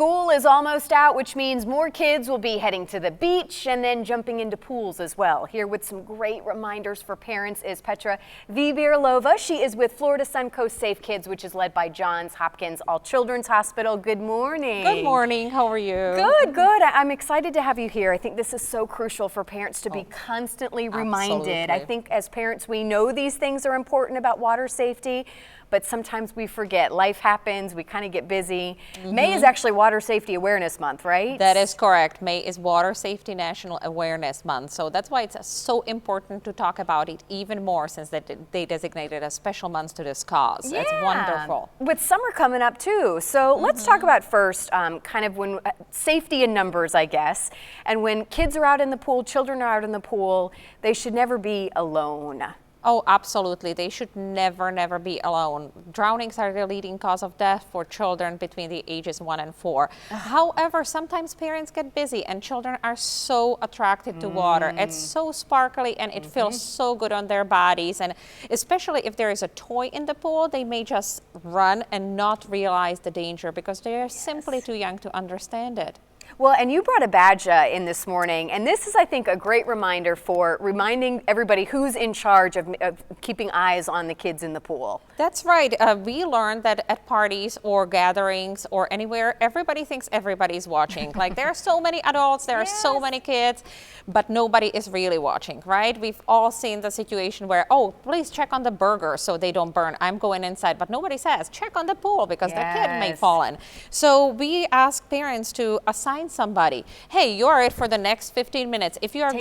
School is almost out, which means more kids will be heading to the beach and then jumping into pools as well. Here with some great reminders for parents is Petra Vibirlova. She is with Florida Suncoast Safe Kids, which is led by Johns Hopkins All Children's Hospital. Good morning. Good morning. How are you? Good, good. I'm excited to have you here. I think this is so crucial for parents to be constantly reminded. Absolutely. I think as parents, we know these things are important about water safety, but sometimes we forget. Life happens, we kind of get busy. May is actually Water Safety Awareness Month, right? That is correct. May is Water Safety National Awareness Month. So that's why it's so important to talk about it even more, since they designated a special month to this cause. Yeah. It's wonderful. With summer coming up too. So let's talk about first kind of when safety in numbers, I guess. And when kids are out in the pool, children are out in the pool, they should never be alone. Oh, absolutely. They should never be alone. Drownings are the leading cause of death for children between the ages 1 and 4. However, sometimes parents get busy and children are so attracted to water. It's so sparkly and it feels so good on their bodies. And especially if there is a toy in the pool, they may just run and not realize the danger because they are simply too young to understand it. Well, and you brought a badge in this morning, and this is, I think, a great reminder for reminding everybody who's in charge of keeping eyes on the kids in the pool. That's right. We learned that at parties or gatherings or anywhere, everybody thinks everybody's watching. Like, there are so many adults, there are so many kids, but nobody is really watching, right? We've all seen the situation where, oh, please check on the burger so they don't burn. I'm going inside, but nobody says, check on the pool because the kid may fall in. So we ask parents to assign somebody. Hey, you're it for the next 15 minutes. If you are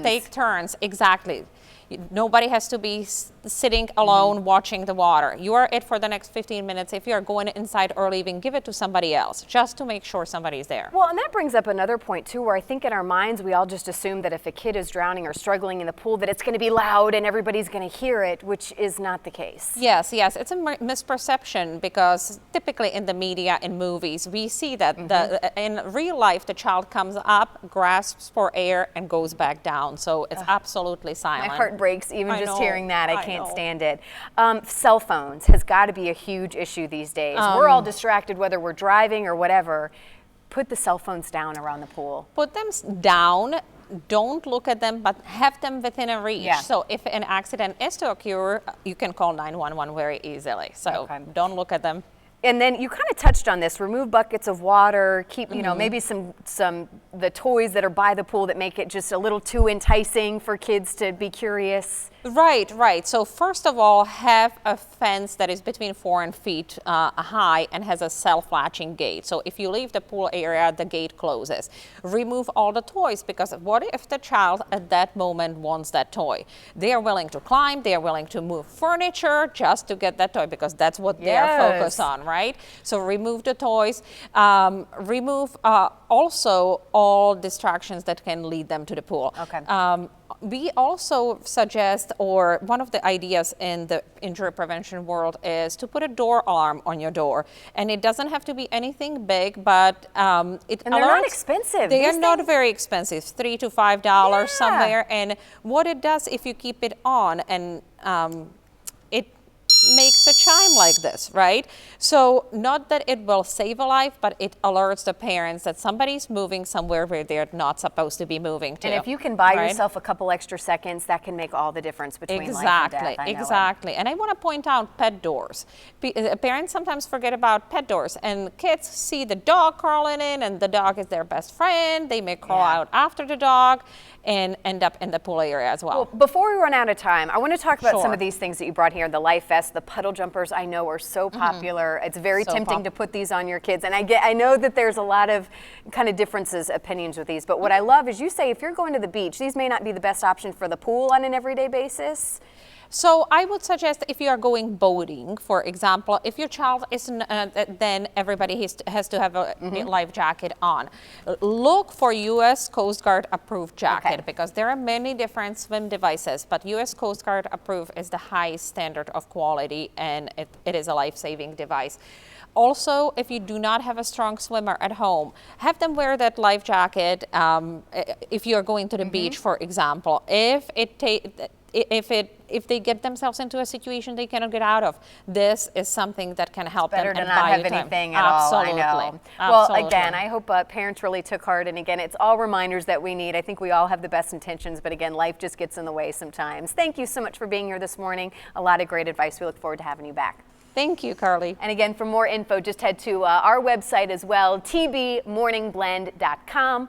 take turns, exactly. Nobody has to be sitting alone watching the water. You are it for the next 15 minutes. If you are going inside or leaving, give it to somebody else just to make sure somebody's there. Well, and that brings up another point too, where I think in our minds we all just assume that if a kid is drowning or struggling in the pool that it's going to be loud and everybody's going to hear it, which is not the case. Yes, it's a misperception because typically in the media, in movies, we see that in real life the child comes up, grasps for air and goes back down. So it's absolutely silent. My heart breaks even just hearing that. I can't stand it. Cell phones has got to be a huge issue these days. We're all distracted whether we're driving or whatever. Put the cell phones down around the pool. Put them down. Don't look at them, but have them within a reach. Yeah. So if an accident is to occur, you can call 911 very easily. So don't look at them. And then you kind of touched on this, remove buckets of water, keep, you know, maybe the toys that are by the pool that make it just a little too enticing for kids to be curious. Right. So first of all, have a fence that is between 4 and 5 feet high and has a self-latching gate. So if you leave the pool area, the gate closes. Remove all the toys, because what if the child at that moment wants that toy? They are willing to climb, they are willing to move furniture just to get that toy because that's what they are focused on, right? So remove the toys. Remove also all distractions that can lead them to the pool. We also suggest, or one of the ideas in the injury prevention world is to put a door alarm on your door. And it doesn't have to be anything big, but and they're not expensive. They are not very expensive, $3 to $5 somewhere. And what it does, if you keep it on, and it makes a chime like this, right? So not that it will save a life, but it alerts the parents that somebody's moving somewhere where they're not supposed to be moving to. And if you can buy yourself a couple extra seconds, that can make all the difference between life and death. Exactly. And I want to point out pet doors. Parents sometimes forget about pet doors, and kids see the dog crawling in, and the dog is their best friend. They may crawl out after the dog and end up in the pool area as well. Well, before we run out of time, I want to talk about some of these things that you brought here. The life vests, the puddle jumpers, I know are so popular. It's very tempting to put these on your kids. And I know that there's a lot of kind of opinions with these. But what I love is you say if you're going to the beach, these may not be the best option for the pool on an everyday basis. So I would suggest if you are going boating, for example, if your child isn't, then everybody has to have a life jacket on. Look for U.S. Coast Guard approved jacket because there are many different swim devices, but U.S. Coast Guard approved is the highest standard of quality, and it is a life-saving device. Also, if you do not have a strong swimmer at home, have them wear that life jacket if you're going to the beach, for example. If if they get themselves into a situation they cannot get out of, this is something that can help them. Better to and not buy have you time. anything at all. Absolutely. I know. Absolutely. Well, again, I hope parents really took heart. And again, it's all reminders that we need. I think we all have the best intentions, but again, life just gets in the way sometimes. Thank you so much for being here this morning. A lot of great advice. We look forward to having you back. Thank you, Carly. And again, for more info, just head to our website as well, tbmorningblend.com.